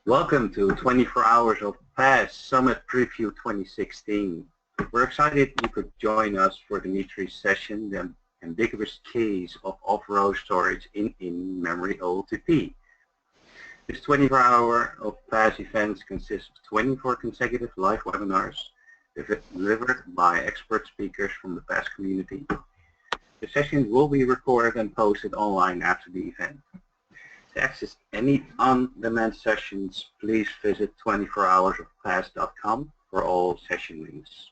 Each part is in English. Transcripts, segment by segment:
Welcome to 24 Hours of PASS Summit Preview 2016. We're excited you could join us for Dimitri's session, The Ambiguous Case of Off-Row Storage in In-Memory OLTP. This 24-hour of PASS events consists of 24 consecutive live webinars delivered by expert speakers from the PASS community. The sessions will be recorded and posted online after the event. To access any on-demand sessions, please visit 24hoursofpass.com for all session links.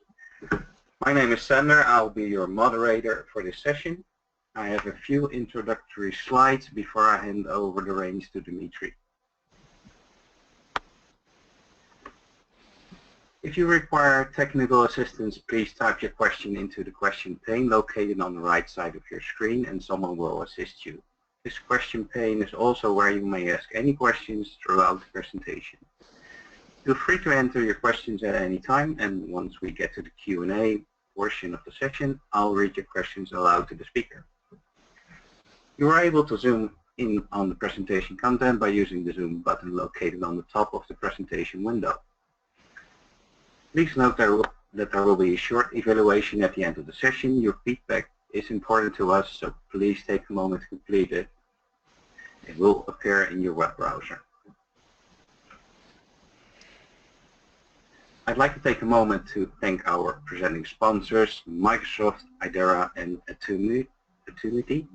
My name is Sander. I'll be your moderator for this session. I have a few introductory slides before I hand over the reins to Dimitri. If you require technical assistance, please type your question into the question pane located on the right side of your screen and someone will assist you. This question pane is also where you may ask any questions throughout the presentation. Feel free to enter your questions at any time, and once we get to the Q&A portion of the session, I'll read your questions aloud to the speaker. You are able to zoom in on the presentation content by using the zoom button located on the top of the presentation window. Please note that there will be a short evaluation at the end of the session. Your feedback is important to us, so please take a moment to complete it. It will appear in your web browser. I'd like to take a moment to thank our presenting sponsors, Microsoft, Idera, and Attunity.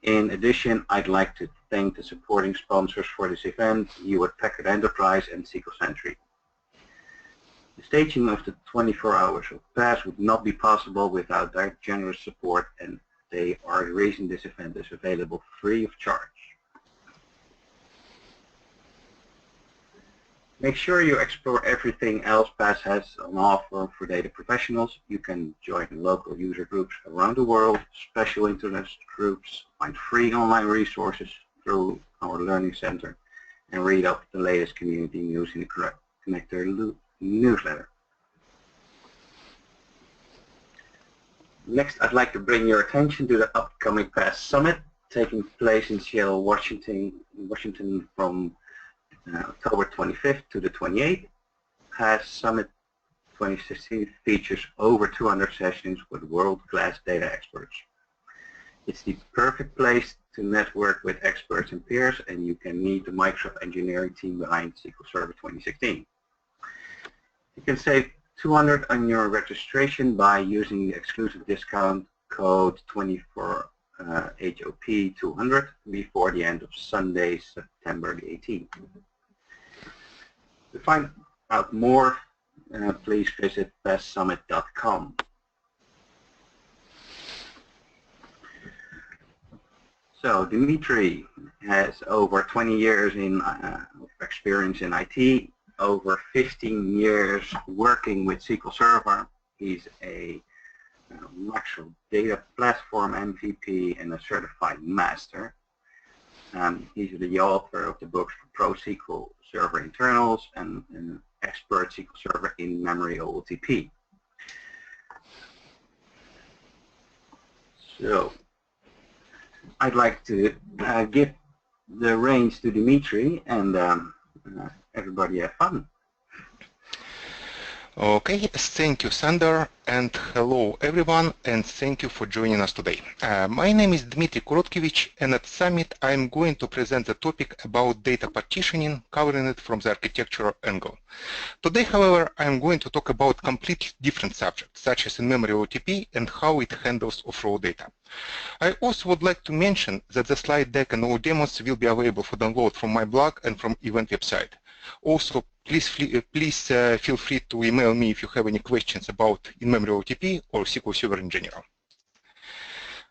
In addition, I'd like to thank the supporting sponsors for this event, Hewlett Packard Enterprise and SQL Sentry. The staging of the 24 Hours of PASS would not be possible without their generous support, and they are the reason this event is available free of charge. Make sure you explore everything else PASS has on offer for data professionals. You can join local user groups around the world, special interest groups, find free online resources through our Learning Center, and read up the latest community news in the Connector newsletter. Next, I'd like to bring your attention to the upcoming PASS Summit taking place in Seattle, Washington from October 25th to the 28th. PASS Summit 2016 features over 200 sessions with world-class data experts. It's the perfect place to network with experts and peers, and you can meet the Microsoft engineering team behind SQL Server 2016. You can save $200 on your registration by using the exclusive discount code 24HOP200 before the end of Sunday, September the 18th. To find out more, please visit passsummit.com. So Dimitri has over 20 years of experience in IT. Over 15 years working with SQL Server. He's a Microsoft Data Platform MVP and a certified master. He's the author of the books for Pro SQL Server Internals and Expert SQL Server In-Memory OLTP. So I'd like to give the reins to Dimitri and everybody have fun. Okay, thank you, Sander, and hello everyone, and thank you for joining us today. My name is Dmitry Korotkevich, and at Summit I'm going to present the topic about data partitioning, covering it from the architectural angle. Today, however, I'm going to talk about completely different subjects, such as in-memory OLTP and how it handles off-row data. I also would like to mention that the slide deck and all demos will be available for download from my blog and from event website. Also, please feel free to email me if you have any questions about in-memory OLTP or SQL Server in general.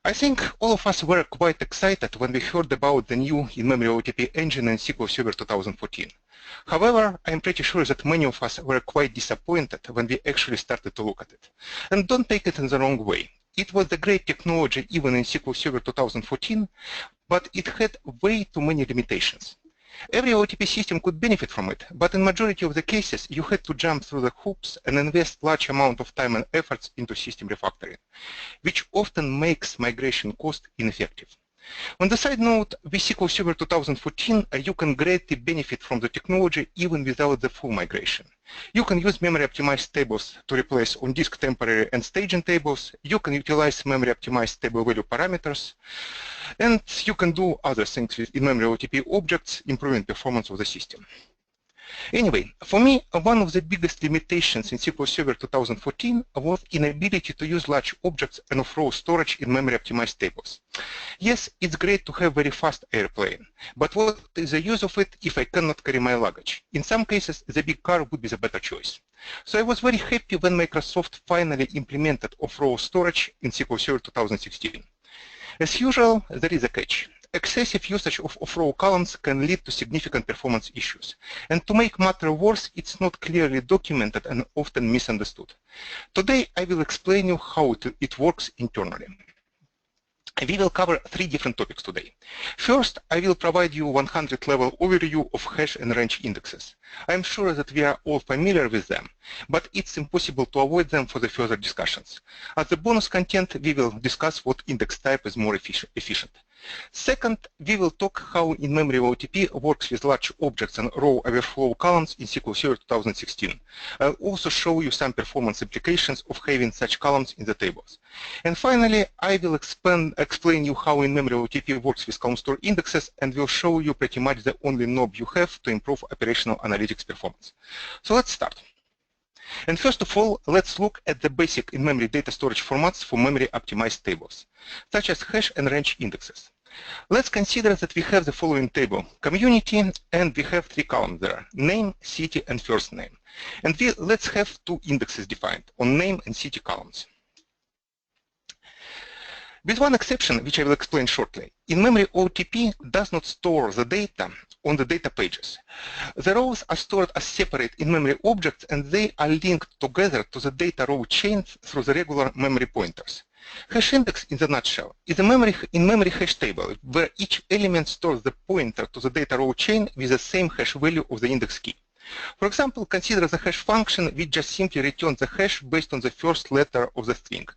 I think all of us were quite excited when we heard about the new in-memory OLTP engine in SQL Server 2014. However, I'm pretty sure that many of us were quite disappointed when we actually started to look at it. And don't take it in the wrong way. It was a great technology even in SQL Server 2014, but it had way too many limitations. Every OLTP system could benefit from it, but in majority of the cases, you had to jump through the hoops and invest large amount of time and efforts into system refactoring, which often makes migration cost ineffective. On the side note, with SQL Server 2014, you can greatly benefit from the technology even without the full migration. You can use memory-optimized tables to replace on-disk temporary and staging tables. You can utilize memory-optimized table value parameters. And you can do other things with in-memory OLTP objects, improving performance of the system. Anyway, for me, one of the biggest limitations in SQL Server 2014 was inability to use large objects and off-row storage in memory-optimized tables. Yes, it's great to have very fast airplane, but what is the use of it if I cannot carry my luggage? In some cases, the big car would be the better choice. So I was very happy when Microsoft finally implemented off-row storage in SQL Server 2016. As usual, there is a catch. Excessive usage of off-row columns can lead to significant performance issues. And to make matters worse, it's not clearly documented and often misunderstood. Today, I will explain you how it works internally. We will cover 3 different topics today. First, I will provide you 100-level overview of hash and range indexes. I am sure that we are all familiar with them, but it's impossible to avoid them for the further discussions. As the bonus content, we will discuss what index type is more efficient. Second, we will talk how in-memory OLTP works with large objects and row overflow columns in SQL Server 2016. I'll also show you some performance implications of having such columns in the tables. And finally, I will explain you how in-memory OLTP works with column store indexes, and will show you pretty much the only knob you have to improve operational analytics performance. So let's start. And first of all, let's look at the basic in-memory data storage formats for memory-optimized tables, such as hash and range indexes. Let's consider that we have the following table: community, and we have 3 columns there: name, city, and first name. And let's have 2 indexes defined on name and city columns. With one exception, which I will explain shortly, in-memory OLTP does not store the data on the data pages. The rows are stored as separate in-memory objects, and they are linked together to the data row chains through the regular memory pointers. Hash index, in the nutshell, is a in-memory hash table where each element stores the pointer to the data row chain with the same hash value of the index key. For example, consider the hash function which just simply returns the hash based on the first letter of the string.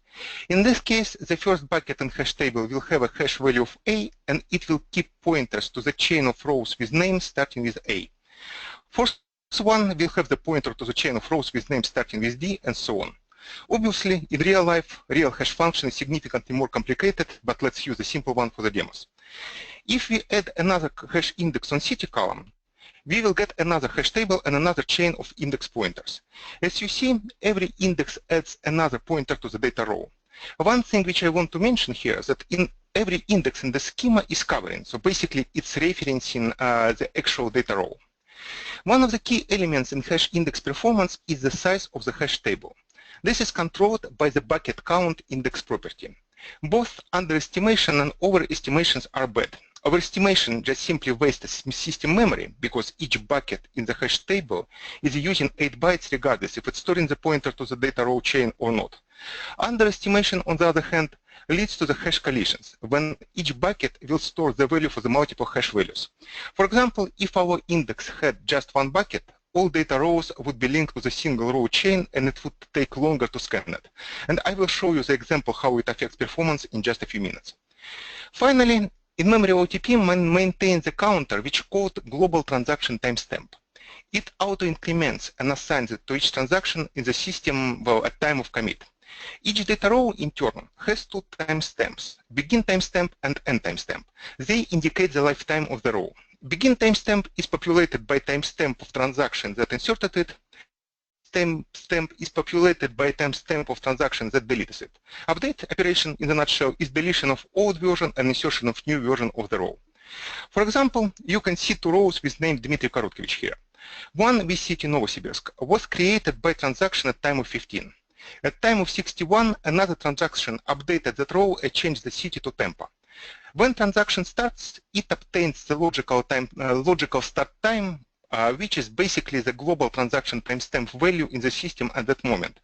In this case, the first bucket in hash table will have a hash value of A, and it will keep pointers to the chain of rows with names starting with A. First one will have the pointer to the chain of rows with names starting with D, and so on. Obviously, in real life, real hash function is significantly more complicated, but let's use a simple one for the demos. If we add another hash index on city column, we will get another hash table and another chain of index pointers. As you see, every index adds another pointer to the data row. One thing which I want to mention here is that in every index in the schema is covering, so basically it's referencing the actual data row. One of the key elements in hash index performance is the size of the hash table. This is controlled by the bucket count index property. Both underestimation and overestimations are bad. Overestimation just simply wastes system memory because each bucket in the hash table is using 8 bytes regardless if it's storing the pointer to the data row chain or not. Underestimation, on the other hand, leads to the hash collisions when each bucket will store the value for the multiple hash values. For example, if our index had just 1 bucket, all data rows would be linked to the single row chain, and it would take longer to scan it. And I will show you the example how it affects performance in just a few minutes. Finally, in-memory OLTP maintains a counter which called global transaction timestamp. It auto-increments and assigns it to each transaction in the system at time of commit. Each data row, in turn, has 2 timestamps, begin timestamp and end timestamp. They indicate the lifetime of the row. Begin timestamp is populated by timestamp of transaction that inserted it. Timestamp is populated by timestamp of transaction that deletes it. Update operation, in a nutshell, is deletion of old version and insertion of new version of the row. For example, you can see 2 rows with name Dmitry Korotkevich here. One with city Novosibirsk was created by transaction at time of 15. At time of 61, another transaction updated that row and changed the city to Tempa. When transaction starts, it obtains the logical start time, which is basically the global transaction timestamp value in the system at that moment.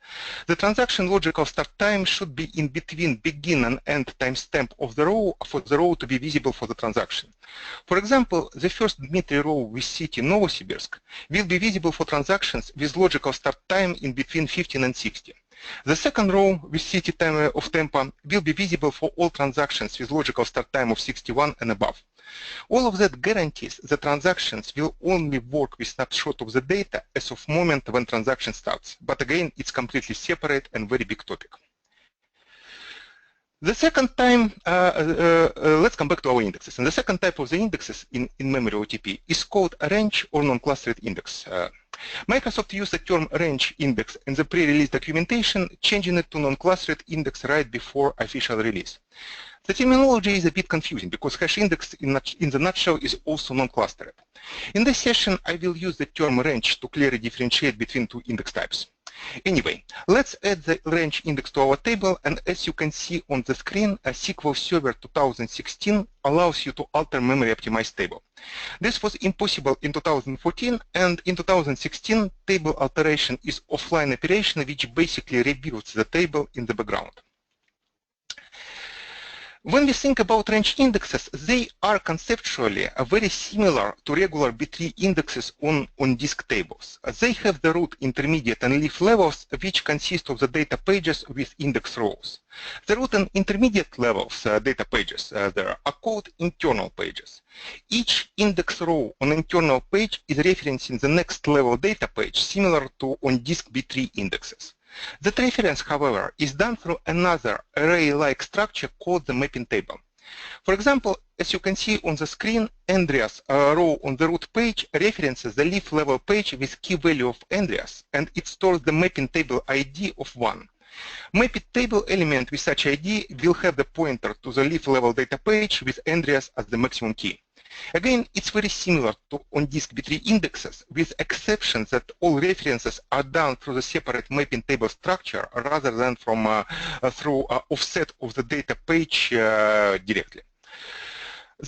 The transaction logical start time should be in between begin and end timestamp of the row for the row to be visible for the transaction. For example, the first Dmitry row with city Novosibirsk will be visible for transactions with logical start time in between 15 and 60. The second row with city time of Tampa will be visible for all transactions with logical start time of 61 and above. All of that guarantees the transactions will only work with snapshot of the data as of moment when transaction starts. But again, it's completely separate and very big topic. The second time, let's come back to our indexes. And the second type of the indexes in memory OTP is called a range or non-clustered index. Microsoft used the term range index in the pre-release documentation, changing it to non-clustered index right before official release. The terminology is a bit confusing because hash index in the nutshell is also non-clustered. In this session, I will use the term range to clearly differentiate between two index types. Anyway, let's add the range index to our table, and as you can see on the screen, a SQL Server 2016 allows you to alter memory optimized table. This was impossible in 2014, and in 2016, table alteration is offline operation which basically rebuilds the table in the background. When we think about range indexes, they are conceptually very similar to regular B-tree indexes on disk tables. They have the root, intermediate, and leaf levels, which consist of the data pages with index rows. The root and intermediate levels data pages there are called internal pages. Each index row on internal page is referencing the next level data page, similar to on disk B-tree indexes. That reference, however, is done through another array-like structure called the mapping table. For example, as you can see on the screen, Andreas row on the root page references the leaf level page with key value of Andreas, and it stores the mapping table ID of 1. Mapping table element with such ID will have the pointer to the leaf level data page with Andreas as the maximum key. Again, it's very similar to on-disk B-tree indexes, with exception that all references are done through the separate mapping table structure rather than from through offset of the data page directly.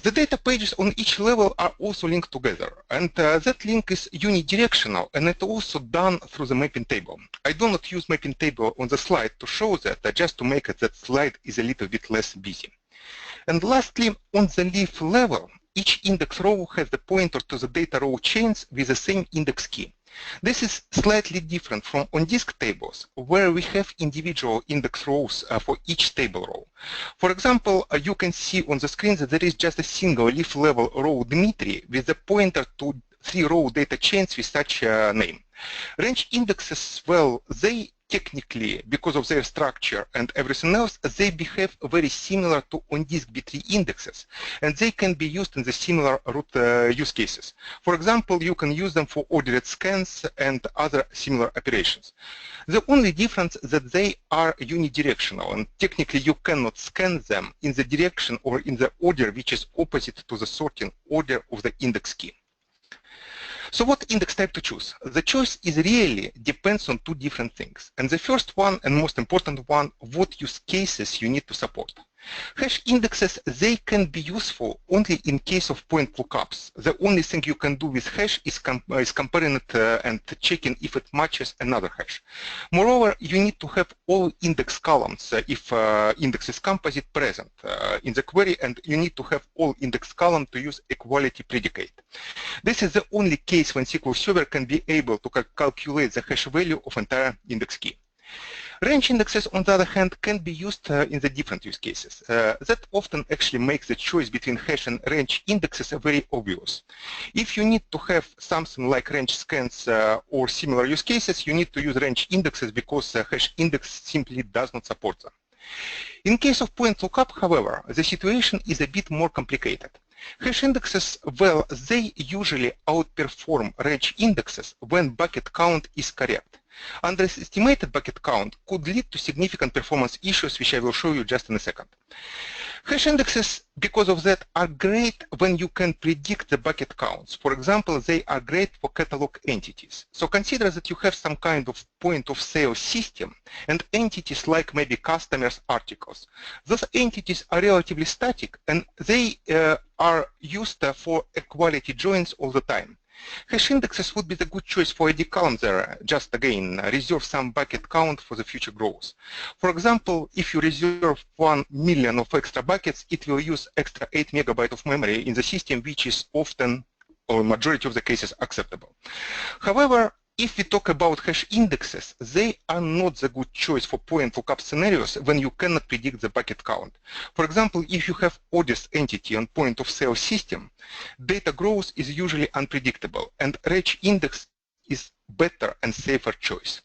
The data pages on each level are also linked together, and that link is unidirectional, and it's also done through the mapping table. I do not use mapping table on the slide to show that, just to make it that slide is a little bit less busy. And lastly, on the leaf level, each index row has the pointer to the data row chains with the same index key. This is slightly different from on-disk tables, where we have individual index rows for each table row. For example, you can see on the screen that there is just a single leaf level row Dmitry with the pointer to 3 row data chains with such a name. Range indexes, well, they technically, because of their structure and everything else, they behave very similar to on-disk B-tree indexes, and they can be used in the similar root use cases. For example, you can use them for ordered scans and other similar operations. The only difference is that they are unidirectional, and technically you cannot scan them in the direction or in the order which is opposite to the sorting order of the index key. So what index type to choose? The choice is really depends on two different things. And the first one and most important one, what use cases you need to support. Hash indexes, they can be useful only in case of point lookups. The only thing you can do with hash is comparing it and checking if it matches another hash. Moreover, you need to have all index columns if index is composite present in the query, and you need to have all index columns to use equality predicate. This is the only case when SQL Server can be able to calculate the hash value of entire index key. Range indexes, on the other hand, can be used in the different use cases. That often actually makes the choice between hash and range indexes very obvious. If you need to have something like range scans or similar use cases, you need to use range indexes because hash index simply does not support them. In case of point lookup, however, the situation is a bit more complicated. Hash indexes, well, they usually outperform range indexes when bucket count is correct. Underestimated bucket count could lead to significant performance issues, which I will show you just in a second. Hash indexes, because of that, are great when you can predict the bucket counts. For example, they are great for catalog entities. So consider that you have some kind of point of sale system and entities like maybe customers' articles. Those entities are relatively static, and they are used for equality joins all the time. Hash indexes would be the good choice for ID columns there. Just again, reserve some bucket count for the future growth. For example, if you reserve 1 million of extra buckets, it will use extra 8 megabytes of memory in the system, which is often, or majority of the cases, acceptable. However, if we talk about hash indexes, they are not the good choice for point lookup scenarios when you cannot predict the bucket count. For example, if you have oldest entity on point of sale system, data growth is usually unpredictable, and reg index is better and safer choice.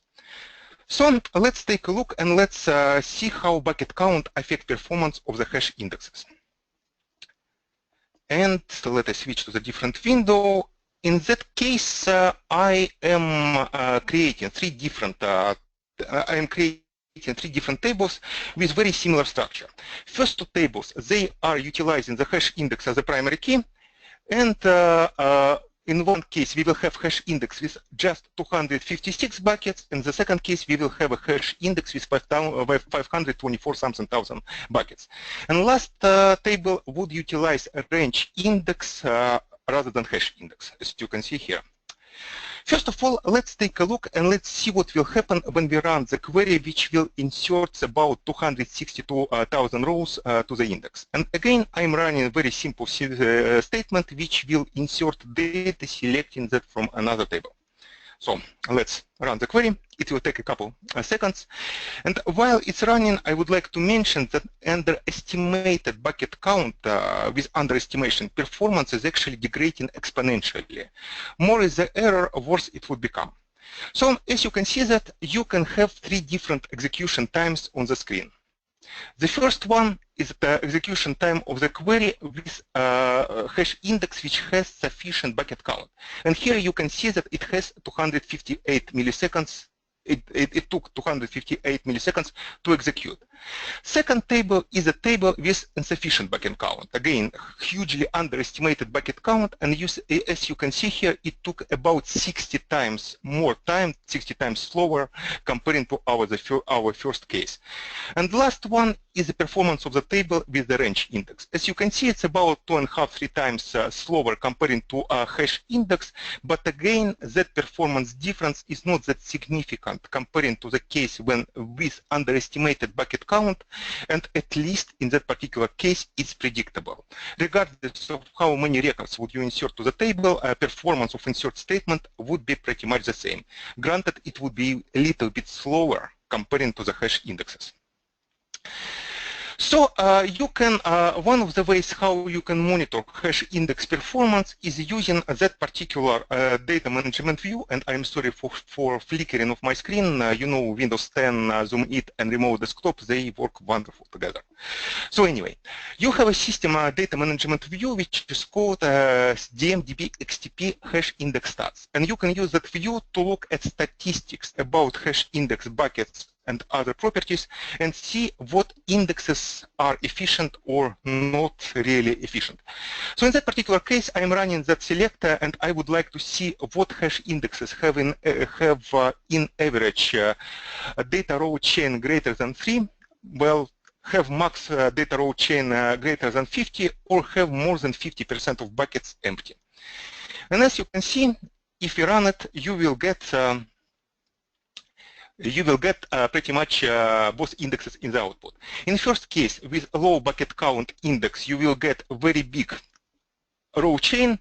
So let's take a look and let's see how bucket count affect performance of the hash indexes. And so let us switch to the different window. In that case, I am creating three different tables with very similar structure. First two tables, they are utilizing the hash index as a primary key, and in one case we will have hash index with just 256 buckets, in the second case we will have a hash index with 524 something thousand buckets. And last table would utilize a range index rather than hash index, as you can see here. First of all, let's take a look and let's see what will happen when we run the query which will insert about 262,000 rows to the index. And again, I'm running a very simple statement which will insert data selecting that from another table. So let's run the query. It will take a couple seconds. And while it's running, I would like to mention that underestimated bucket count with underestimation performance is actually degrading exponentially. More is the error, worse it would become. So as you can see that you can have three different execution times on the screen. The first one is the execution time of the query with hash index which has sufficient bucket count. And here you can see that it has 258 milliseconds. It took 258 milliseconds to execute. Second table is a table with insufficient bucket count. Again, hugely underestimated bucket count, and as you can see here, it took about 60 times more time, 60 times slower comparing to our first case. And the last one is the performance of the table with the range index. As you can see, it's about 2.5–3 times slower comparing to a hash index, but again, that performance difference is not that significant comparing to the case when with underestimated bucket count, and at least in that particular case it's predictable. Regardless of how many records would you insert to the table, performance of insert statement would be pretty much the same. Granted, it would be a little bit slower comparing to the hash indexes. So you can, one of the ways how you can monitor hash index performance is using that particular data management view. And I'm sorry for flickering of my screen. You know, Windows 10, Zoom It, and Remote Desktop, they work wonderful together. So anyway, you have a system data management view which is called DMDB XTP hash index stats. And you can use that view to look at statistics about hash index buckets and other properties and see what indexes are efficient or not really efficient. So in that particular case, I'm running that selector and I would like to see what hash indexes have in average data row chain greater than 3, well, have max data row chain greater than 50, or have more than 50% of buckets empty. And as you can see, if you run it, you will get pretty much both indexes in the output. In first case, with a low bucket count index, you will get a very big row chain.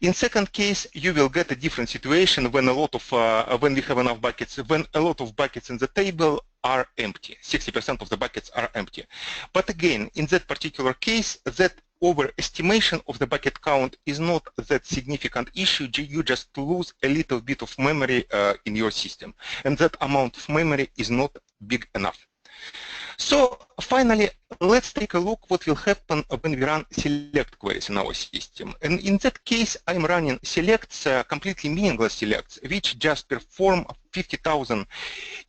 In second case, you will get a different situation when a lot of when we have enough buckets, when a lot of buckets in the table are empty. 60% of the buckets are empty. But again, in that particular case, that overestimation of the bucket count is not that significant issue. You just lose a little bit of memory in your system, and that amount of memory is not big enough. So finally, let's take a look what will happen when we run select queries in our system. And in that case, I'm running selects, completely meaningless selects, which just perform 50,000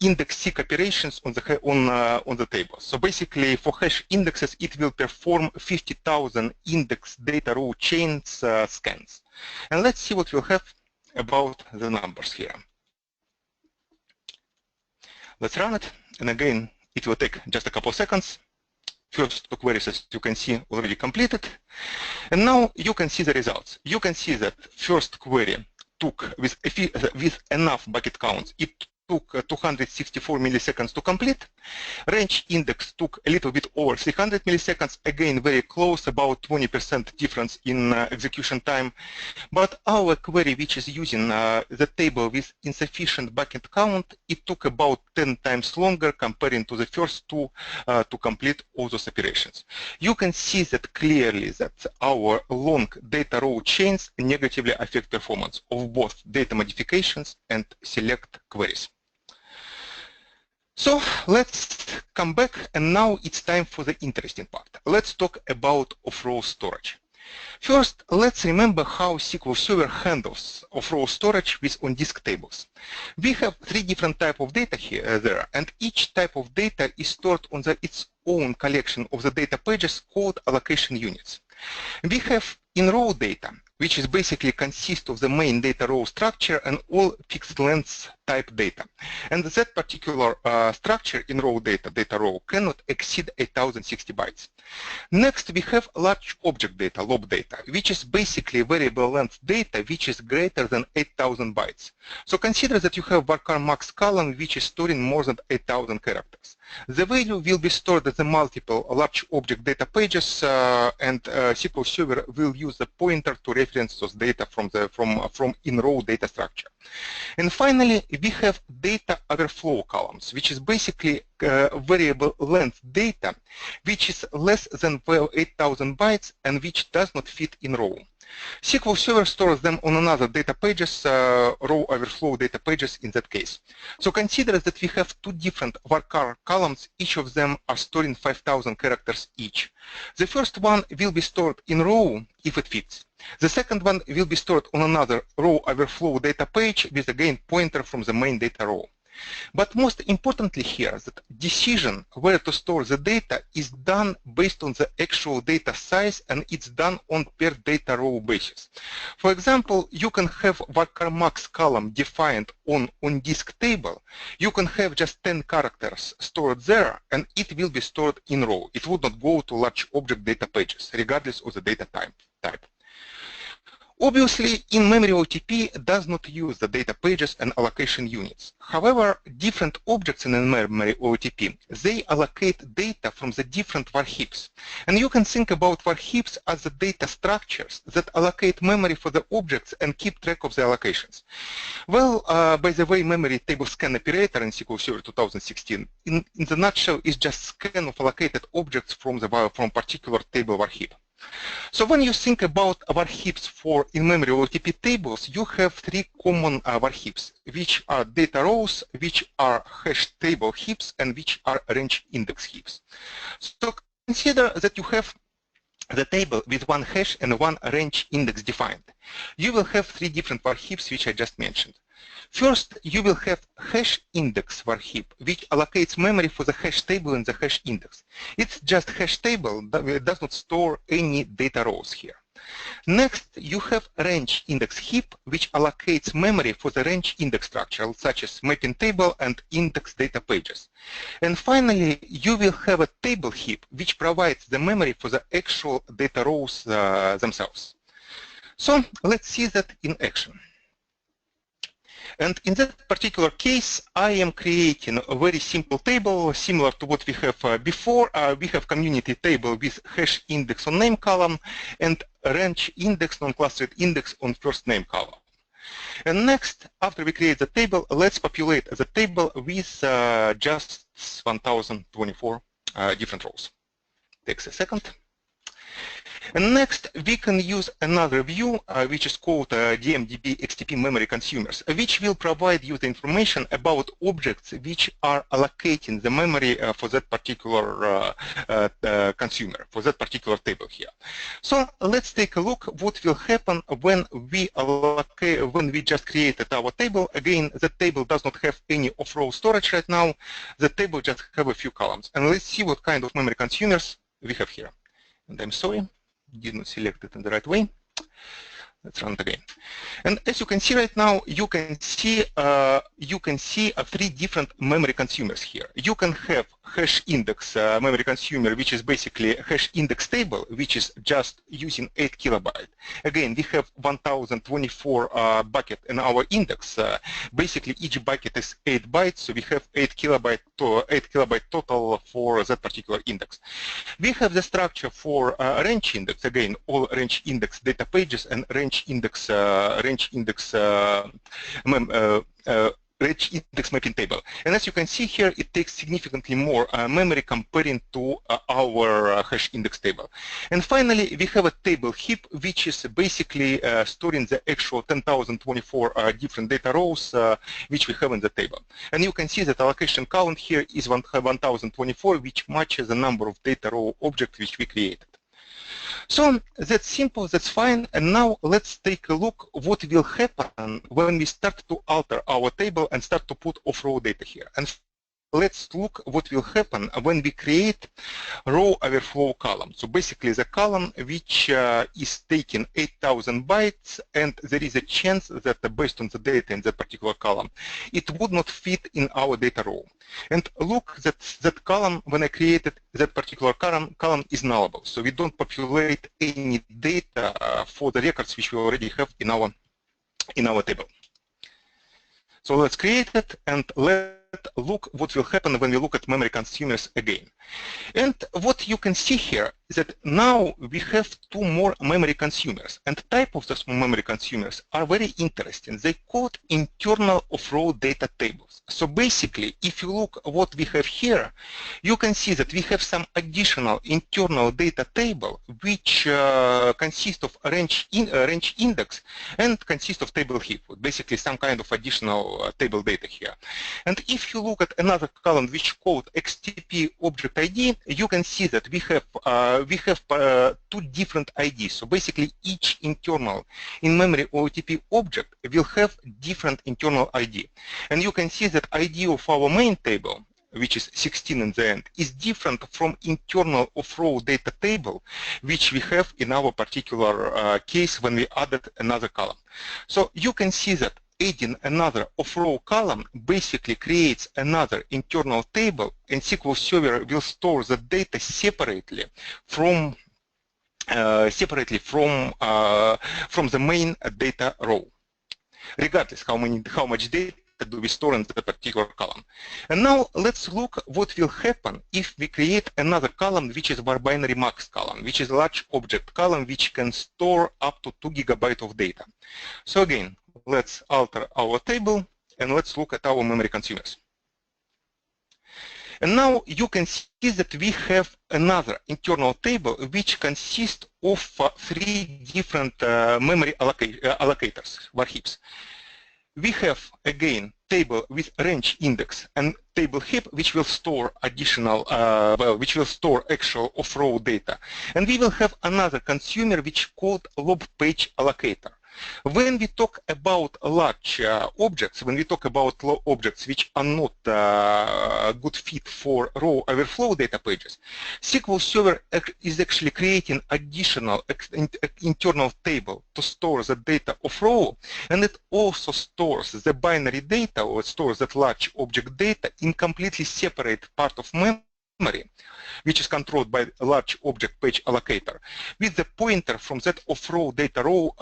index seek operations on the table. So basically, for hash indexes, it will perform 50,000 index data row chains scans. And let's see what we'll have about the numbers here. Let's run it, and again, it will take just a couple of seconds. First two queries, as you can see, already completed. And now you can see the results. You can see that first query took, with enough bucket counts, it took 264 milliseconds to complete. Range index took a little bit over 300 milliseconds, again very close, about 20% difference in execution time. But our query, which is using the table with insufficient bucket count, it took about 10 times longer comparing to the first two to complete all those operations. You can see that clearly that our long data row chains negatively affect performance of both data modifications and select queries. So let's come back, and now it's time for the interesting part. Let's talk about off-row storage. First, let's remember how SQL Server handles off-row storage with on-disk tables. We have three different types of data here, and each type of data is stored on its own collection of the data pages called allocation units. We have in-row data, which is basically consists of the main data row structure and all fixed length type data. And that particular structure in row data row, cannot exceed 8060 bytes. Next, we have large object data, LOB data, which is basically variable length data which is greater than 8000 bytes. So consider that you have varchar max column which is storing more than 8000 characters. The value will be stored as a multiple large object data pages, and SQL Server will use the pointer to reference those data from in-row data structure. And finally, we have data overflow columns, which is basically variable length data, which is less than 8000 bytes and which does not fit in row. SQL Server stores them on another data pages, row overflow data pages in that case. So consider that we have two different varchar columns, each of them are storing 5000 characters each. The first one will be stored in row if it fits. The second one will be stored on another row overflow data page with again pointer from the main data row. But most importantly here, that decision where to store the data is done based on the actual data size, and it's done on per data row basis. For example, you can have varchar max column defined on disk table. You can have just 10 characters stored there, and it will be stored in row. It would not go to large object data pages, regardless of the data type. Obviously, in-memory OLTP does not use the data pages and allocation units. However, different objects in in-memory OLTP, they allocate data from the different var heaps. And you can think about var heaps as the data structures that allocate memory for the objects and keep track of the allocations. Well, by the way, memory table scan operator in SQL Server 2016, in the nutshell, is just scan of allocated objects from particular table var heap. So when you think about var heaps for in-memory OLTP tables, you have three common var heaps, which are data rows, which are hash table heaps, and which are range index heaps. So consider that you have the table with one hash and one range index defined. You will have three different var heaps, which I just mentioned. First, you will have hash index var heap, which allocates memory for the hash table and the hash index. It's just hash table that does not store any data rows here. Next, you have range index heap, which allocates memory for the range index structure, such as mapping table and index data pages. And finally, you will have a table heap, which provides the memory for the actual data rows themselves. So let's see that in action. And in that particular case, I am creating a very simple table similar to what we have before. We have community table with hash index on name column and range index, non-clustered index on first name column. And next, after we create the table, let's populate the table with just 1024 different rows. Takes a second. And next, we can use another view, which is called DMDB XTP memory consumers, which will provide you the information about objects which are allocating the memory for that particular consumer, for that particular table here. So let's take a look what will happen when we just created our table. Again, the table does not have any off-row storage right now. The table just have a few columns. And let's see what kind of memory consumers we have here. And I'm sorry, did not select it in the right way. Let's run it again. And as you can see right now, you can see three different memory consumers here. You can have hash index memory consumer, which is basically a hash index table, which is just using 8 kilobyte. Again, we have 1024 bucket in our index. Basically, each bucket is 8 bytes, so we have 8 kilobyte total for that particular index. We have the structure for range index. Again, all range index data pages and range index mapping table. And as you can see here, it takes significantly more memory comparing to our hash index table. And finally, we have a table heap, which is basically storing the actual 10,024 different data rows which we have in the table. And you can see that allocation count here is 1024, which matches the number of data row objects which we created. So that's simple, that's fine, and now let's take a look what will happen when we start to alter our table and start to put off-row data here. And let's look what will happen when we create row overflow column. So basically the column which is taking 8,000 bytes, and there is a chance that based on the data in that particular column, it would not fit in our data row. And look, that column, when I created that particular column is nullable. So we don't populate any data for the records which we already have in our table. So let's create it and let's look what will happen when we look at memory consumers again. And what you can see here is that now we have two more memory consumers, and type of those memory consumers are very interesting. They called internal off-row data tables. So basically, if you look what we have here, you can see that we have some additional internal data table which consists of range index and consists of table heap, basically some kind of additional table data here. And if you look at another column which called XTP object ID, you can see that we have two different IDs. So basically, each internal in-memory OLTP object will have different internal ID. And you can see that ID of our main table, which is 16 in the end, is different from internal off-row data table, which we have in our particular case when we added another column. So you can see that adding another off-row column basically creates another internal table, and SQL Server will store the data separately from the main data row, regardless how much data do we store in that particular column. And now let's look what will happen if we create another column which is var binary max column, which is a large object column which can store up to 2 GB of data. So again, let's alter our table and let's look at our memory consumers. And now you can see that we have another internal table which consists of 3 different memory allocators, var heaps. We have, again, table with range index and table heap, which will store additional, which will store actual off-row data. And we will have another consumer which called lob page allocator. When we talk about large objects, when we talk about objects which are not a good fit for row overflow data pages, SQL Server is actually creating additional internal table to store the data of row, and it also stores the binary data, or it stores that large object data in completely separate part of memory, which is controlled by a large object page allocator, with the pointer from that off-row data row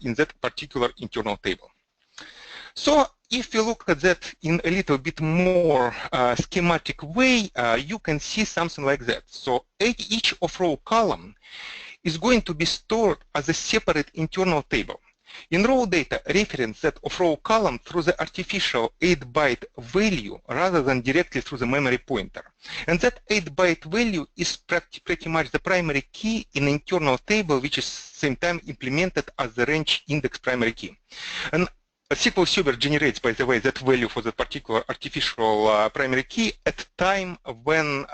in that particular internal table. So if you look at that in a little bit more schematic way, you can see something like that. So each off-row column is going to be stored as a separate internal table. In raw data, reference that off-row column through the artificial 8-byte value rather than directly through the memory pointer. And that 8-byte value is pretty much the primary key in an internal table, which is same time implemented as the range index primary key. And SQL Server generates, by the way, that value for the particular artificial primary key at time when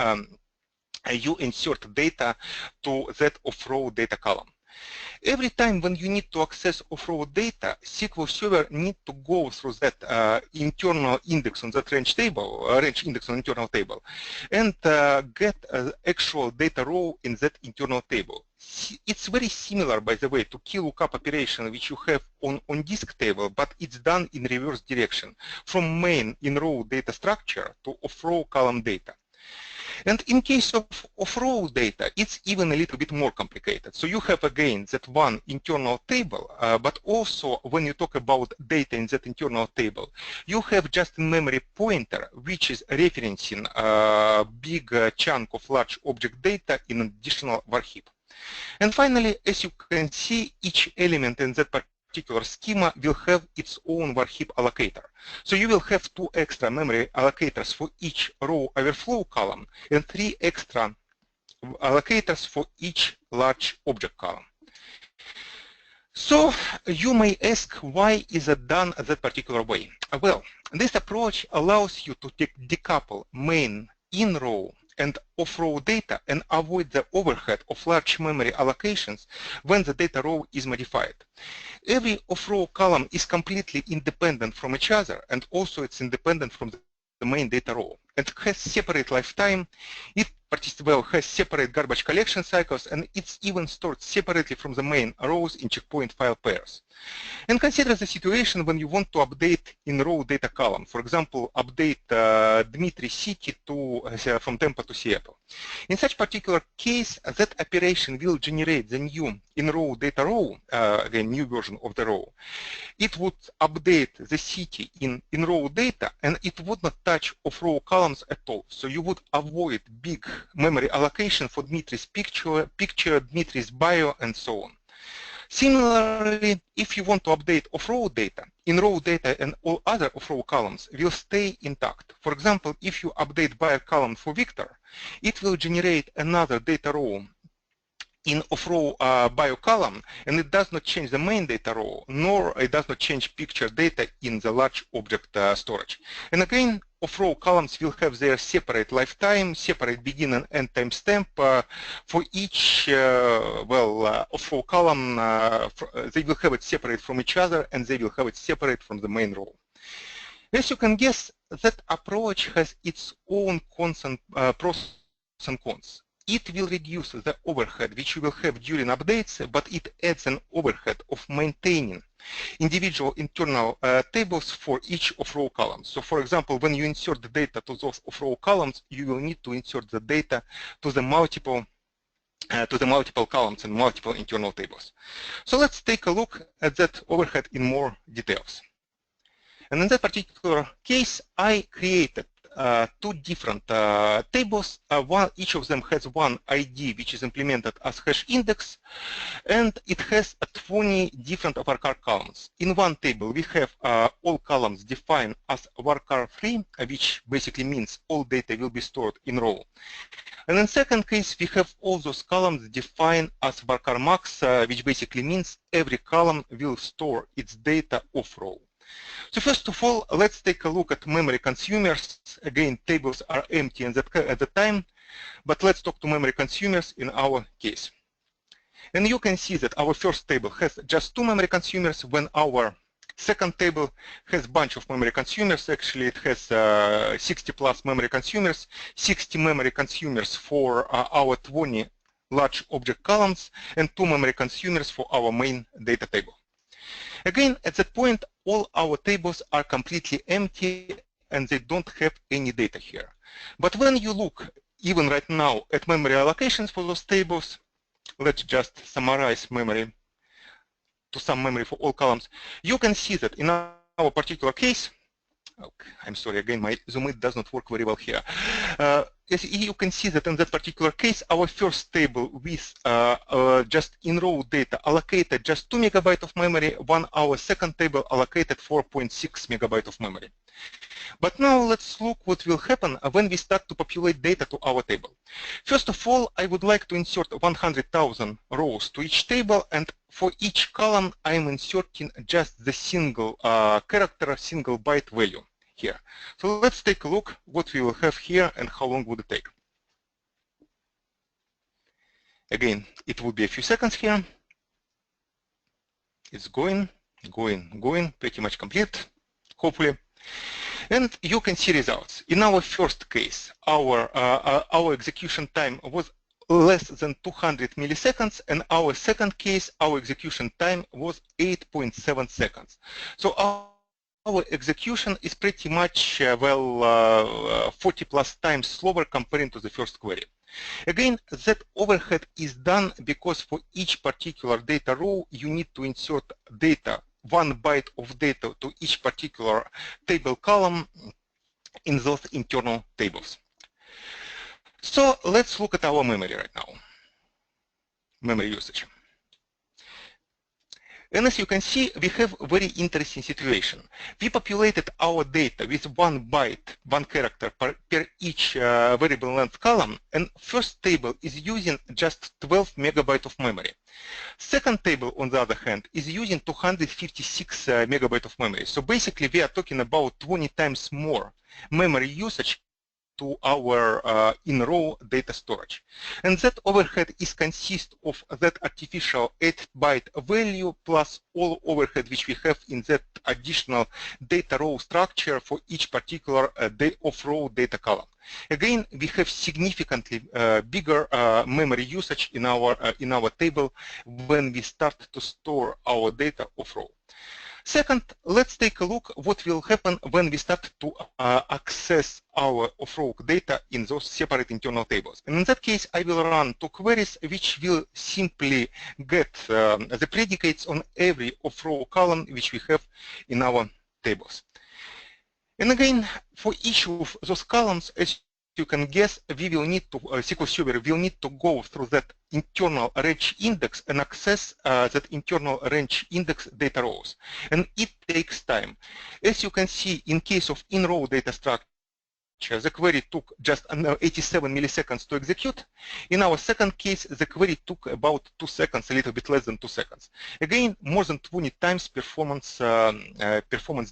you insert data to that off-row data column. Every time when you need to access off-row data, SQL Server needs to go through that internal index on that range index on internal table, and get actual data row in that internal table. it's very similar, by the way, to key lookup operation which you have on disk table, but it's done in reverse direction, from main in-row data structure to off-row column data. And in case of off-row data, it's even a little bit more complicated. So you have, again, that one internal table, but also when you talk about data in that internal table, you have just a memory pointer, which is referencing a big chunk of large object data in additional var heap. And finally, as you can see, each element in that particular schema will have its own var heap allocator. So you will have 2 extra memory allocators for each row overflow column and 3 extra allocators for each large object column. So you may ask, why is it done that particular way? Well, this approach allows you to decouple main in-row and off-row data and avoid the overhead of large memory allocations when the data row is modified. Every off-row column is completely independent from each other, and also it's independent from the main data row, and has separate lifetime. It has separate garbage collection cycles, and it's even stored separately from the main rows in checkpoint file pairs. And consider the situation when you want to update in-row data column. For example, update Dmitry city from Tampa to Seattle. In such particular case, that operation will generate the new in-row data row, again, new version of the row. It would update the city in row data, and it would not touch off-row columns at all. So you would avoid big memory allocation for Dmitry's picture, Dmitry's bio, and so on. Similarly, if you want to update off-row data, in-row data and all other off-row columns will stay intact. For example, if you update buyer column for Victor, it will generate another data row in off-row bio column, and it does not change the main data row, nor it does not change picture data in the large object storage. And again, off-row columns will have their separate lifetime, separate begin and end timestamp for each off-row column. They will have it separate from each other, and they will have it separate from the main row. As you can guess, that approach has its own pros and cons. It will reduce the overhead which you will have during updates, but it adds an overhead of maintaining individual internal tables for each off-row column. So for example, when you insert the data to those off-row columns, you will need to insert the data to the multiple columns and multiple internal tables. So let's take a look at that overhead in more details. And in that particular case, I created 2 different tables. Each of them has one ID which is implemented as hash index, and it has 20 different varchar columns. In one table, we have all columns defined as varchar3, which basically means all data will be stored in row. And in second case, we have all those columns defined as varchar max, which basically means every column will store its data off row. So first of all, let's take a look at memory consumers. Again, tables are empty at the time, but let's talk to memory consumers in our case. And you can see that our first table has just 2 memory consumers, when our second table has a bunch of memory consumers. Actually, it has 60 plus memory consumers, 60 memory consumers for our 20 large object columns, and 2 memory consumers for our main data table. Again, at that point, all our tables are completely empty and they don't have any data here. But when you look, even right now, at memory allocations for those tables, let's just summarize memory to some memory for all columns, you can see that in our particular case, okay, I'm sorry, again, my zoom in does not work very well here. As you can see that in that particular case, our first table with just in-row data allocated just 2 megabytes of memory, while our second table allocated 4.6 megabytes of memory. But now let's look what will happen when we start to populate data to our table. First of all, I would like to insert 100,000 rows to each table, and for each column, I'm inserting just the single character, single byte value here. So let's take a look what we will have here and how long would it take. Again, it will be a few seconds here. It's going, pretty much complete, hopefully. And you can see results. In our first case, our execution time was less than 200 milliseconds, and our second case, our execution time was 8.7 seconds. So our execution is pretty much 40 plus times slower comparing to the first query. Again, that overhead is done because for each particular data row, you need to insert data, 1 byte of data to each particular table column in those internal tables. So let's look at our memory right now, memory usage. And as you can see, we have a very interesting situation. We populated our data with 1 byte, 1 character per each variable length column, and first table is using just 12 megabytes of memory. Second table, on the other hand, is using 256 megabytes of memory. So basically, we are talking about 20 times more memory usage to our in-row data storage. And that overhead is consist of that artificial 8-byte value plus all overhead which we have in that additional data row structure for each particular off-row data column. Again, we have significantly bigger memory usage in our table when we start to store our data off-row. Second, let's take a look what will happen when we start to access our off-row data in those separate internal tables. And in that case, I will run 2 queries which will simply get the predicates on every off-row column which we have in our tables. And again, for each of those columns, as you can guess, we will need to, SQL Server will need to go through that internal range index and access that internal range index data rows. And it takes time. As you can see, in case of in-row data structure, the query took just 87 milliseconds to execute. In our second case, the query took about 2 seconds, a little bit less than 2 seconds. Again, more than 20 times performance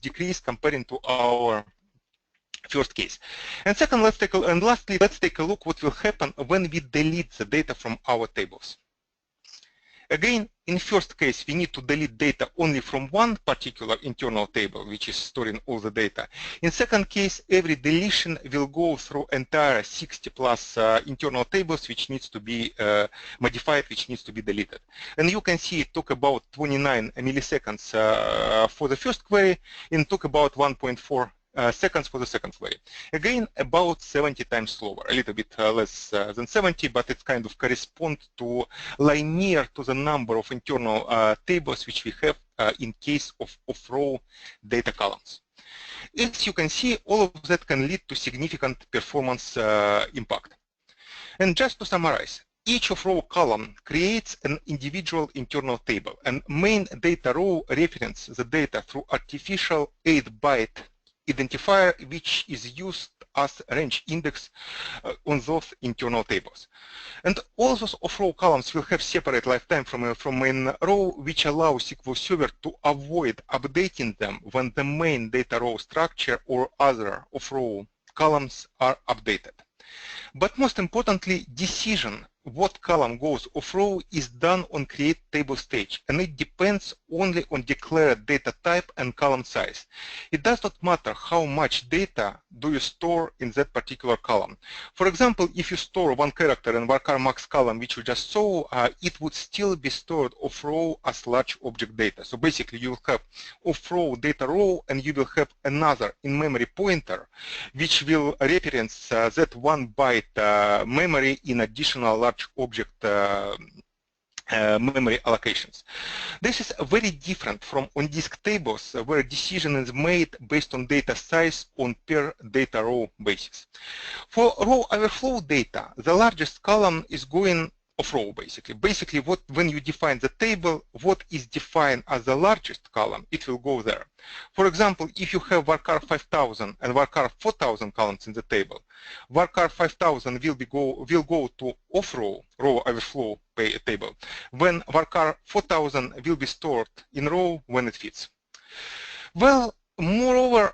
decrease comparing to our first case. And second, lastly, let's take a look what will happen when we delete the data from our tables. Again, in first case, we need to delete data only from one particular internal table, which is storing all the data. In second case, every deletion will go through entire 60 plus internal tables, which needs to be modified, which needs to be deleted. And you can see it took about 29 milliseconds for the first query, and it took about 1.4 seconds for the second query. Again, about 70 times slower, a little bit less than 70, but it kind of corresponds to linear to the number of internal tables which we have in case of off-row data columns. As you can see, all of that can lead to significant performance impact. And just to summarize, each off-row column creates an individual internal table, and main data row references the data through artificial 8-byte identifier which is used as range index on those internal tables. And all those off-row columns will have separate lifetime from main row, which allows SQL Server to avoid updating them when the main data row structure or other off-row columns are updated. But most importantly, decision what column goes off-row is done on create table stage, and it depends only on declared data type and column size. It does not matter how much data do you store in that particular column. For example, if you store 1 character in varchar max column, which you just saw, it would still be stored off-row as large object data. So basically, you will have off-row data row, and you will have another in-memory pointer, which will reference that 1 byte memory in additional large object memory allocations. This is very different from on-disk tables where decision is made based on data size on per data row basis. For row overflow data, the largest column is going off-row basically. Basically, when you define the table, what is defined as the largest column, it will go there. For example, if you have varchar 5000 and varchar 4000 columns in the table, varchar 5000 will go to off-row, row overflow table, when varchar 4000 will be stored in row when it fits. Well, moreover,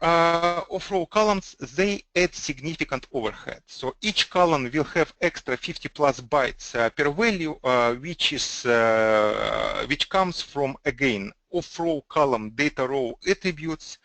off-row columns, they add significant overhead. So each column will have extra 50 plus bytes per value, which comes from, again, off-row column data row attributes,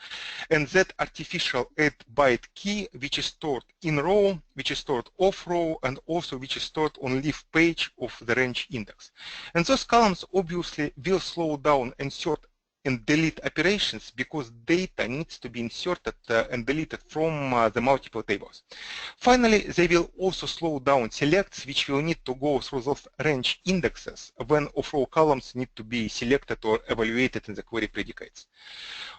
and that artificial add byte key, which is stored in row, which is stored off-row, and also which is stored on leaf page of the range index. And those columns obviously will slow down insert and delete operations because data needs to be inserted and deleted from the multiple tables. Finally, they will also slow down selects, which will need to go through those range indexes when off-row columns need to be selected or evaluated in the query predicates.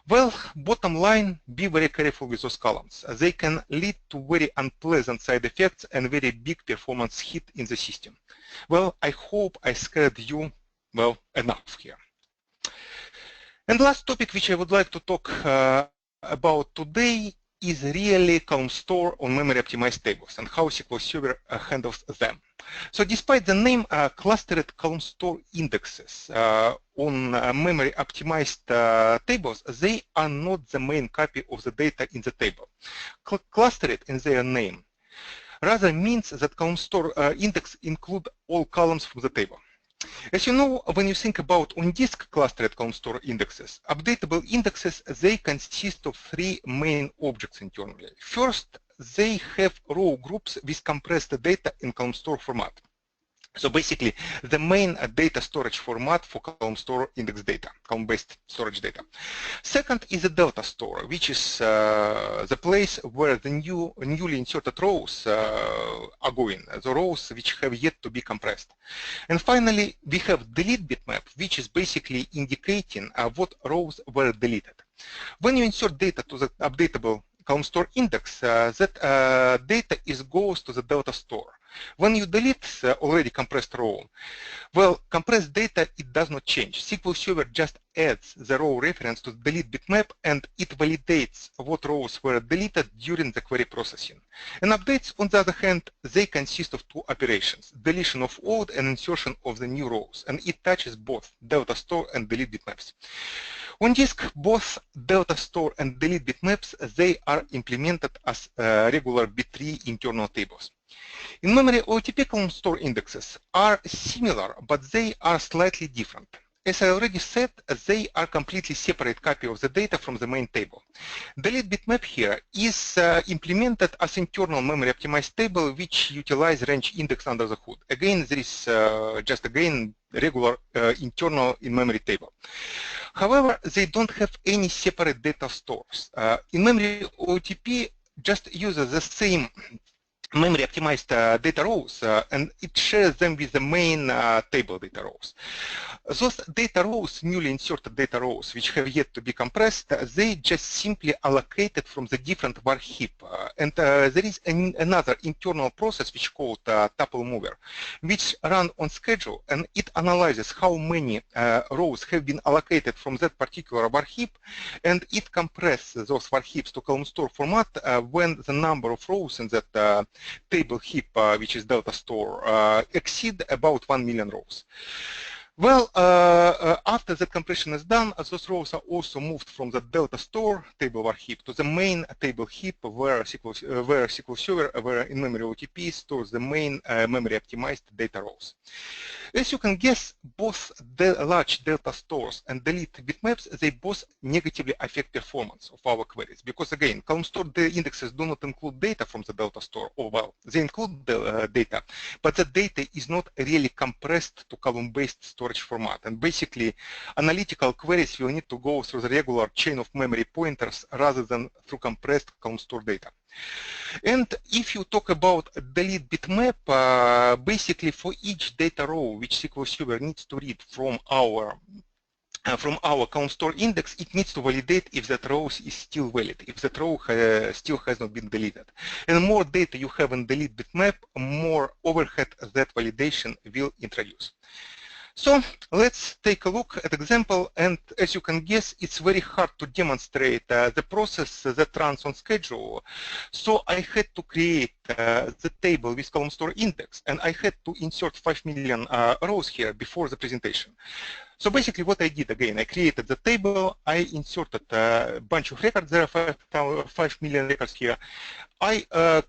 Well, bottom line, be very careful with those columns. They can lead to very unpleasant side effects and very big performance hit in the system. Well, I hope I scared you, well, enough here. And the last topic which I would like to talk about today is really column store on memory optimized tables and how SQL Server handles them. So despite the name clustered column store indexes on memory optimized tables, they are not the main copy of the data in the table. Clustered in their name rather means that column store index include all columns from the table. As you know, when you think about on-disk clustered column store indexes, updatable indexes, they consist of three main objects internally. First, they have row groups with compressed data in column store format. So basically, the main data storage format for column store index data, column-based storage data. Second is a delta store, which is the place where the newly inserted rows are going, the rows which have yet to be compressed. And finally, we have delete bitmap, which is basically indicating what rows were deleted. When you insert data to the updatable column store index, that data goes to the delta store. When you delete already compressed row, well, compressed data, it does not change. SQL Server just adds the row reference to the delete bitmap, and it validates what rows were deleted during the query processing. And updates, on the other hand, they consist of two operations, deletion of old and insertion of the new rows, and it touches both delta store and delete bitmaps. On disk, both delta store and delete bitmaps, they are implemented as regular B3 internal tables. In memory, OLTP column store indexes are similar, but they are slightly different. As I already said, they are completely separate copy of the data from the main table. Delete bitmap here is implemented as internal memory optimized table which utilize range index under the hood. Again, there is just again regular internal in-memory table. However, they don't have any separate data stores. In memory, OLTP just uses the same memory optimized data rows and it shares them with the main table data rows. Those data rows, newly inserted data rows, which have yet to be compressed, they just simply allocated from the different var heap. And there is another internal process which is called tuple mover, which run on schedule, and it analyzes how many rows have been allocated from that particular var heap, and it compresses those var heaps to column store format when the number of rows in that table heap, which is delta store, exceed about 1 million rows. Well, after the compression is done, those rows are also moved from the delta store table var heap to the main table heap where SQL Server, where in-memory OLTP stores the main memory optimized data rows. As you can guess, both the large delta stores and delete bitmaps, they both negatively affect performance of our queries because, again, column store indexes do not include data from the delta store, or well, they include the data, but the data is not really compressed to column-based storage format, and basically analytical queries will need to go through the regular chain of memory pointers rather than through compressed column store data. And if you talk about delete bitmap, basically for each data row which SQL Server needs to read from our column store index, it needs to validate if that row is still valid, if that row still has not been deleted. And the more data you have in delete bitmap, more overhead that validation will introduce. So let's take a look at example, and as you can guess, it's very hard to demonstrate the process that runs on schedule. So I had to create the table with column store index, and I had to insert 5 million rows here before the presentation. So basically what I did, again, I created the table, I inserted a bunch of records, there are 5 million records here. I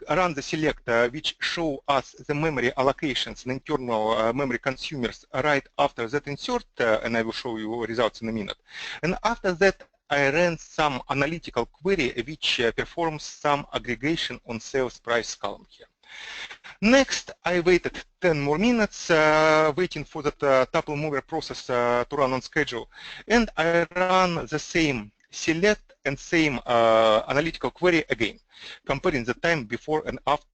run the selector which show us the memory allocations and internal memory consumers right after that insert, and I will show you results in a minute. And after that, I ran some analytical query which performs some aggregation on sales price column here. Next, I waited 10 more minutes, waiting for that tuple mover process to run on schedule, and I ran the same select and same analytical query again, comparing the time before and after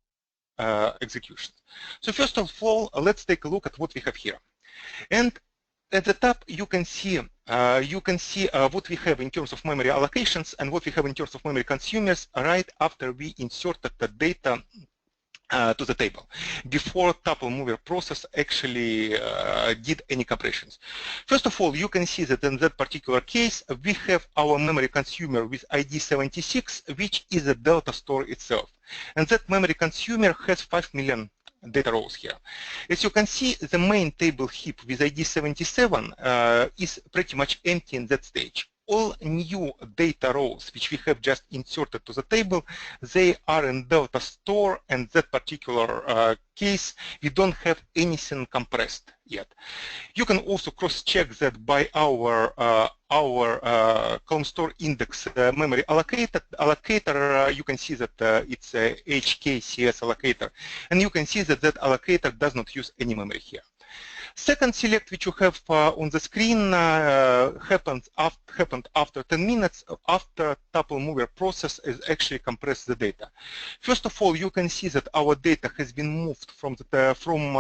execution. So first of all, let's take a look at what we have here. And at the top, you can see what we have in terms of memory allocations and what we have in terms of memory consumers right after we inserted the data to the table, before tuple mover process actually did any compressions. First of all, you can see that in that particular case, we have our memory consumer with ID 76, which is a delta store itself. And that memory consumer has 5 million data rows here. As you can see, the main table heap with ID 77 is pretty much empty in that stage. All new data rows which we have just inserted to the table, they are in delta store, and that particular case, we don't have anything compressed yet. You can also cross-check that by our column store index memory allocator. You can see that it's a HKCS allocator, and you can see that that allocator does not use any memory here. Second select which you have on the screen happened after 10 minutes after tuple mover process is actually compressed the data. First of all, you can see that our data has been moved from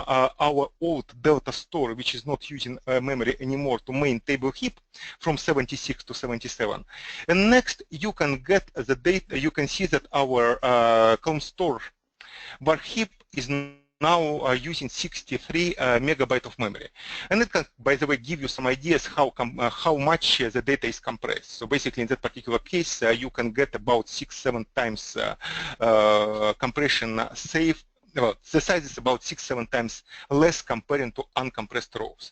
our old delta store, which is not using memory anymore, to main table heap from 76 to 77. And next, you can get the data. You can see that our column store var heap is now using 63 megabyte of memory, and it can, by the way, give you some ideas how much the data is compressed. So basically, in that particular case, you can get about 6-7 times compression save. Well, the size is about 6-7 times less comparing to uncompressed rows.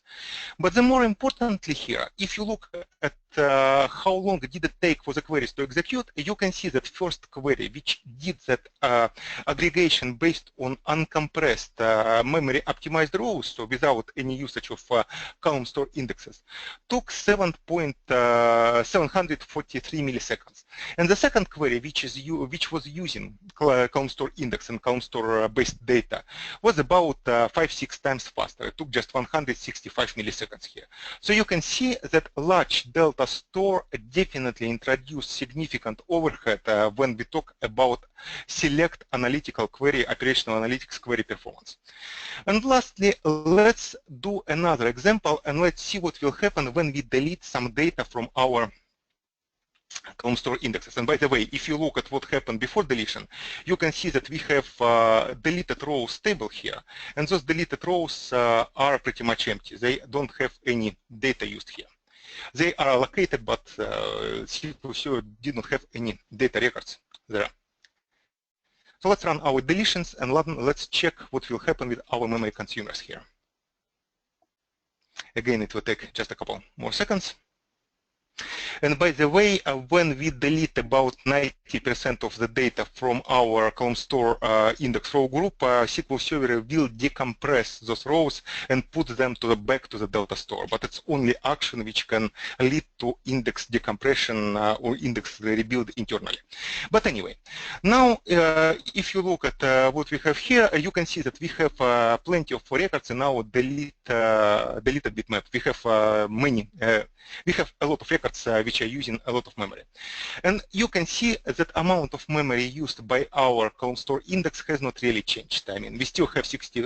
But the more importantly here, if you look at how long did it take for the queries to execute, you can see that first query, which did that aggregation based on uncompressed memory optimized rows, so without any usage of column store indexes, took 743 milliseconds. And the second query, which was using column store index and column store based data, was about 5-6 times faster. It took just 165 milliseconds here. So you can see that large delta store definitely introduced significant overhead when we talk about select analytical query, operational analytics query performance. And lastly, let's do another example, and let's see what will happen when we delete some data from our column store indexes. And by the way, if you look at what happened before deletion, you can see that we have deleted rows table here, and those deleted rows are pretty much empty. They don't have any data used here. They are allocated, but SQL did not have any data records there. So let's run our deletions, and let's check what will happen with our memory consumers here. Again, it will take just a couple more seconds. And by the way, when we delete about 90% of the data from our column store index row group, SQL Server will decompress those rows and put them back to the delta store. But it's only action which can lead to index decompression or index rebuild internally. But anyway, now if you look at what we have here, you can see that we have plenty of records in our deleted bitmap. We have we have a lot of records which are using a lot of memory. And you can see that amount of memory used by our column store index has not really changed. I mean, we still have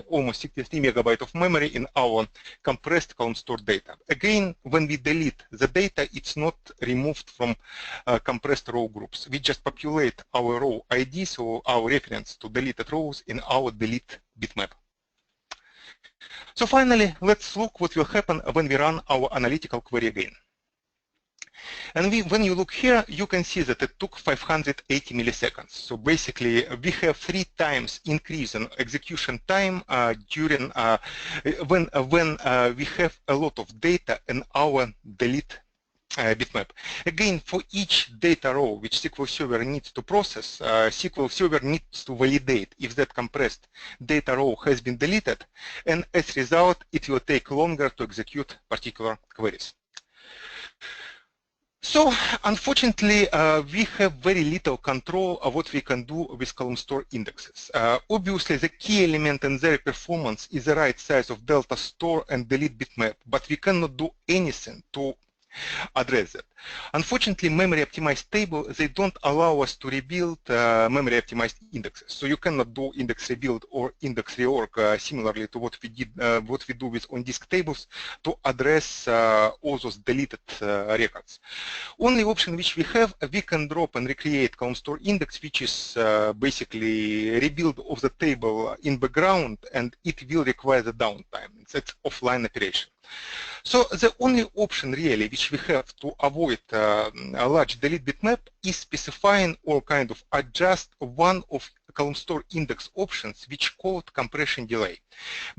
almost 63 megabytes of memory in our compressed column store data. Again, when we delete the data, it's not removed from compressed row groups. We just populate our row IDs or our reference to deleted rows in our delete bitmap. So finally, let's look what will happen when we run our analytical query again. And when you look here, you can see that it took 580 milliseconds. So basically, we have 3 times increase in execution time during when we have a lot of data in our delete bitmap. Again, for each data row which SQL Server needs to process, SQL Server needs to validate if that compressed data row has been deleted, and as a result, it will take longer to execute particular queries. So, unfortunately, we have very little control of what we can do with column store indexes. Obviously, the key element in their performance is the right size of delta store and delete bitmap, but we cannot do anything to address that. Unfortunately, memory optimized tables, they don't allow us to rebuild memory optimized indexes. So you cannot do index rebuild or index reorg similarly to what we did, what we do with on-disk tables to address all those deleted records. Only option which we have, we can drop and recreate column store index, which is basically rebuild of the table in background, and it will require the downtime. It's offline operation. So the only option really which we have to avoid a large delete bitmap is specifying or kind of adjust one of column store index options which called compression delay.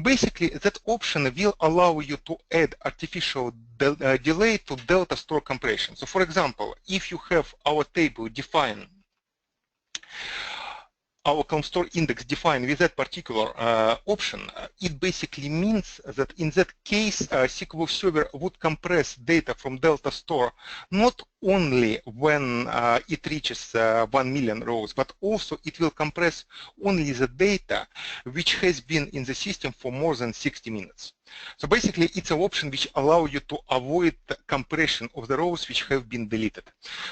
Basically, that option will allow you to add artificial delay to delta store compression. So for example, if you have our table defined, our column store index defined with that particular option, it basically means that in that case, SQL Server would compress data from delta store not only when it reaches 1 million rows, but also it will compress only the data which has been in the system for more than 60 minutes. So basically, it's an option which allows you to avoid the compression of the rows which have been deleted.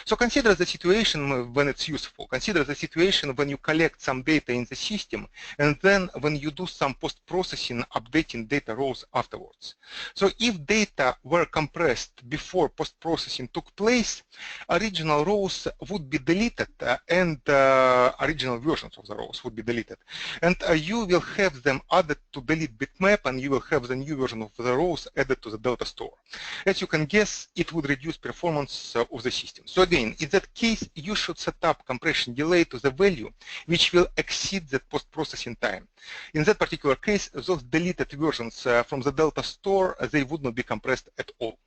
So consider the situation when it's useful. Consider the situation when you collect some data in the system, and then when you do some post-processing, updating data rows afterwards. So if data were compressed before post-processing took place, original rows would be deleted, and original versions of the rows would be deleted. And you will have them added to delete bitmap, and you will have the new version of the rows added to the delta store. As you can guess, it would reduce performance of the system. So again, in that case, you should set up compression delay to the value which will exceed that post-processing time. In that particular case, those deleted versions from the delta store, they would not be compressed at all.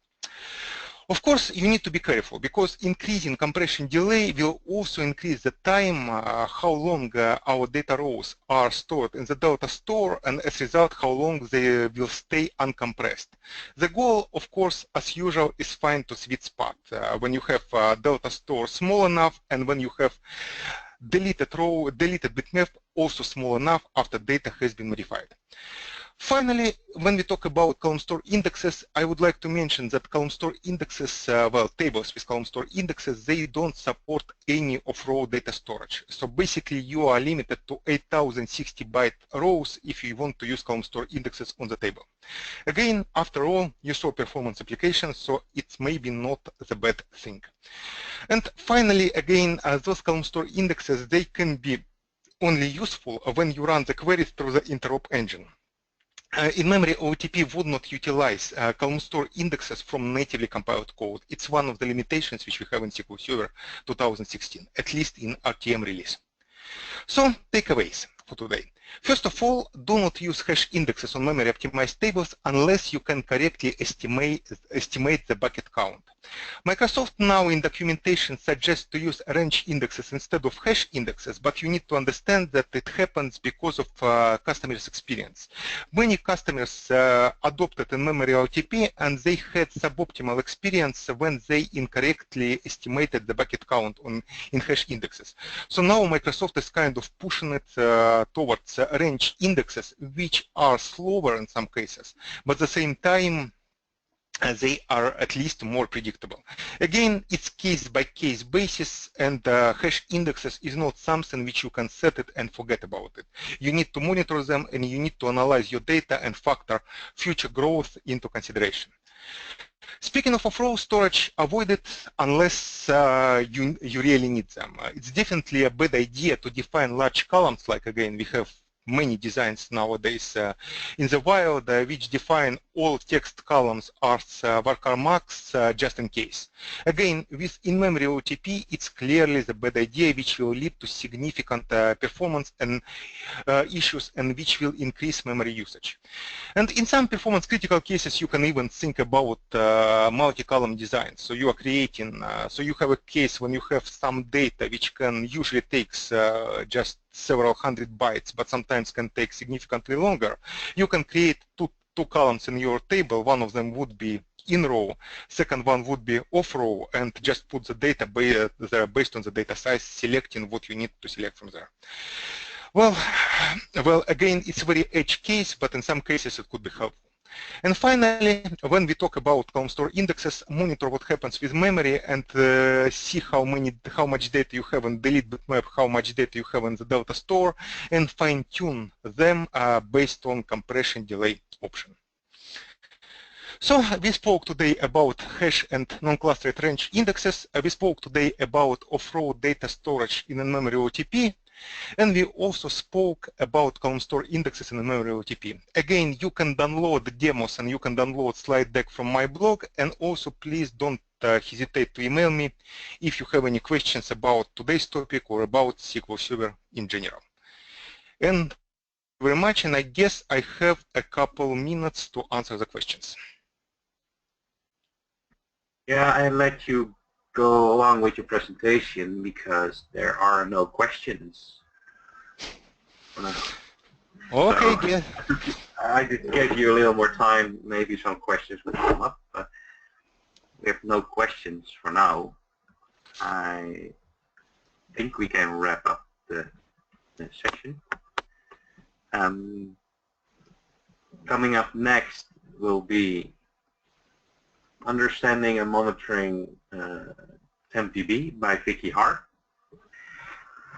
Of course, you need to be careful because increasing compression delay will also increase the time how long our data rows are stored in the delta store, and as a result, how long they will stay uncompressed. The goal, of course, as usual, is find the sweet spot when you have delta store small enough and when you have deleted bitmap also small enough after data has been modified. Finally, when we talk about column store indexes, I would like to mention that column store indexes, well, tables with column store indexes, they don't support any of row data storage. So basically, you are limited to 8060 byte rows if you want to use column store indexes on the table. Again, after all, you saw performance applications, so it's maybe not the bad thing. And finally, again, those column store indexes, they can be only useful when you run the queries through the interop engine. In-memory OLTP would not utilize column store indexes from natively compiled code. It's one of the limitations which we have in SQL Server 2016, at least in RTM release. So, takeaways for today. First of all, do not use hash indexes on memory optimized tables unless you can correctly estimate the bucket count. Microsoft now in documentation suggests to use range indexes instead of hash indexes, but you need to understand that it happens because of customers' experience. Many customers adopted in-memory OLTP and they had suboptimal experience when they incorrectly estimated the bucket count in hash indexes. So now Microsoft is kind of pushing it towards range indexes, which are slower in some cases, but at the same time they are at least more predictable. Again, it's case-by-case basis, and hash indexes is not something which you can set it and forget about it. You need to monitor them, and you need to analyze your data and factor future growth into consideration. Speaking of off-row storage, avoid it unless you really need them. It's definitely a bad idea to define large columns, like again we have many designs nowadays in the wild which define all text columns as varchar marks just in case. Again, with in-memory OLTP, it's clearly the bad idea which will lead to significant performance and issues and which will increase memory usage. And in some performance critical cases, you can even think about multi-column design. So you are creating, so you have a case when you have some data which can usually takes just several hundred bytes, but sometimes can take significantly longer. You can create two columns in your table. One of them would be in row, second one would be off row, and just put the data there based on the data size, selecting what you need to select from there. Well, again, it's a very edge case, but in some cases it could be helpful. And finally, when we talk about column store indexes, monitor what happens with memory and see how much data you have in delete bitmap, how much data you have in the delta store, and fine-tune them based on compression delay option. So we spoke today about hash and non-clustered range indexes. We spoke today about off-row data storage in in-memory OLTP. And we also spoke about column store indexes in the memory OLTP. Again, you can download the demos and you can download slide deck from my blog. And also, please don't hesitate to email me if you have any questions about today's topic or about SQL Server in general. And thank you very much. And I guess I have a couple minutes to answer the questions. Yeah, I'll let you go along with your presentation because there are no questions. Okay, so, yeah. I did give you a little more time. Maybe some questions will come up, but we have no questions for now. I think we can wrap up the session. Coming up next will be Understanding and Monitoring TempDB by Vicky Hart.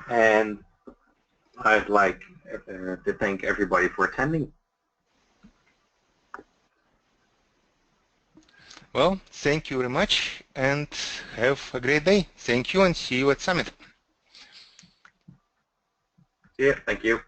And I'd like to thank everybody for attending. Well, thank you very much and have a great day. Thank you and see you at Summit. Yeah, thank you.